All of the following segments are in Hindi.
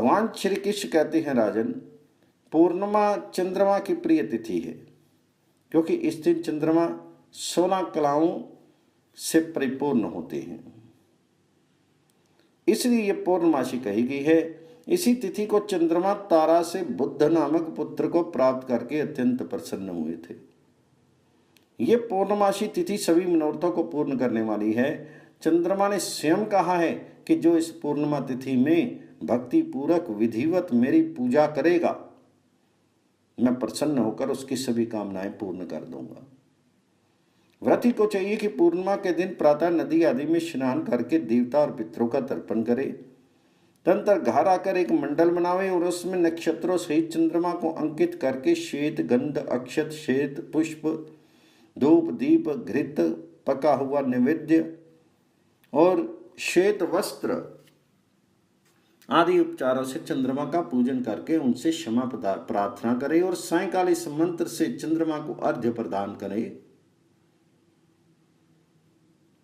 भगवान श्री कृष्ण कहते हैं राजन, पूर्णिमा चंद्रमा की प्रिय तिथि है, क्योंकि इस दिन चंद्रमा 16 कलाओं से परिपूर्ण होते हैं, इसलिए यह पूर्णमासी कही गई है। इसी तिथि को चंद्रमा तारा से बुद्ध नामक पुत्र को प्राप्त करके अत्यंत प्रसन्न हुए थे। ये पूर्णमासी तिथि सभी मनोरथों को पूर्ण करने वाली है। चंद्रमा ने स्वयं कहा है कि जो इस पूर्णिमा तिथि में भक्ति पूर्वक विधिवत मेरी पूजा करेगा, मैं प्रसन्न होकर उसकी सभी कामनाएं पूर्ण कर दूंगा। व्रती को चाहिए कि पूर्णिमा के दिन प्रातः नदी आदि में स्नान करके देवता और पितरों का तर्पण करे, तदनंतर घर आकर एक मंडल बनावे और उसमें नक्षत्रों सहित चंद्रमा को अंकित करके श्वेत गंध अक्षत श्वेत पुष्प धूप दीप घृत पका हुआ नैवेद्य और श्वेत वस्त्र आदि उपचारों से चंद्रमा का पूजन करके उनसे क्षमा प्रार्थना करे और सायंकाल इस मंत्र से चंद्रमा को अर्घ्य प्रदान करे।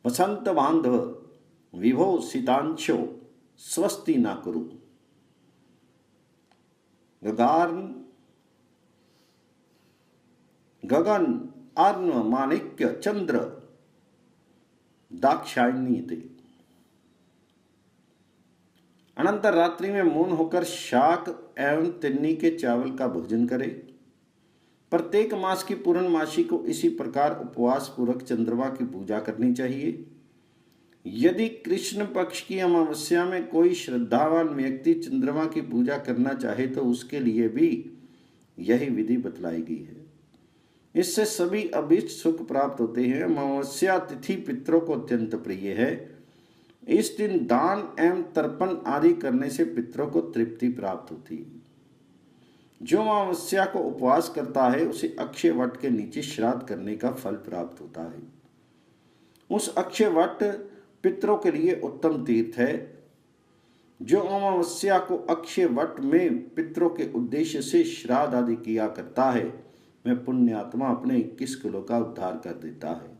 वसंत बांधव विभो सीतांशो स्वस्ति ना कुरु, गगन अर्ण माणिक्य चंद्र दाक्षायणी थे। अनंतर रात्रि में मौन होकर शाक एवं तिन्नी के चावल का भोजन करे। प्रत्येक मास की पूर्णमासी को इसी प्रकार उपवास पूर्वक चंद्रमा की पूजा करनी चाहिए। यदि कृष्ण पक्ष की अमावस्या में कोई श्रद्धावान व्यक्ति चंद्रमा की पूजा करना चाहे तो उसके लिए भी यही विधि बतलाई गई है। इससे सभी अभीष्ट सुख प्राप्त होते हैं। अमावस्या तिथि पितरों को अत्यंत प्रिय है। इस दिन दान एवं तर्पण आदि करने से पितरों को तृप्ति प्राप्त होती है। जो अमावस्या को उपवास करता है उसे अक्षय वट के नीचे श्राद्ध करने का फल प्राप्त होता है। उस अक्षय वट पितरों के लिए उत्तम तीर्थ है। जो अमावस्या को अक्षय वट में पितरों के उद्देश्य से श्राद्ध आदि किया करता है, वह पुण्य आत्मा अपने 21 कुलों का उद्धार कर देता है।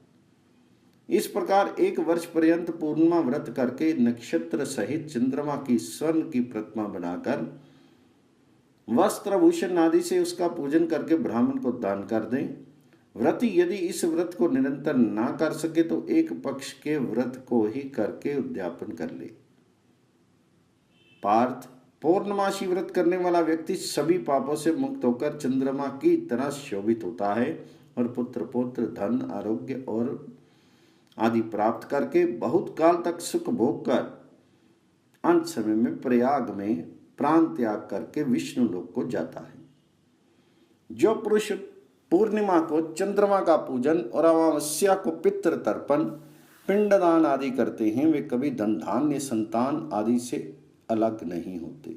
इस प्रकार 1 वर्ष पर्यंत पूर्णिमा व्रत करके नक्षत्र सहित चंद्रमा की स्वर्ण की प्रतिमा बनाकर वस्त्र भूषण आदि से उसका पूजन करके ब्राह्मण को दान कर दें। व्रती यदि इस व्रत को निरंतर ना कर सके तो एक पक्ष के व्रत को ही करके उद्यापन कर ले। पार्थ, पूर्णमासी व्रत करने वाला व्यक्ति सभी पापों से मुक्त होकर चंद्रमा की तरह शोभित होता है और पुत्र पौत्र धन आरोग्य और आदि प्राप्त करके बहुत काल तक सुख भोग कर अंत समय में प्रयाग में प्राण त्याग करके विष्णु लोक को जाता है। जो पुरुष पूर्णिमा को चंद्रमा का पूजन और अमावस्या को पितृ तर्पण पिंडदान आदि करते हैं, वे कभी धन धान्य संतान आदि से अलग नहीं होते।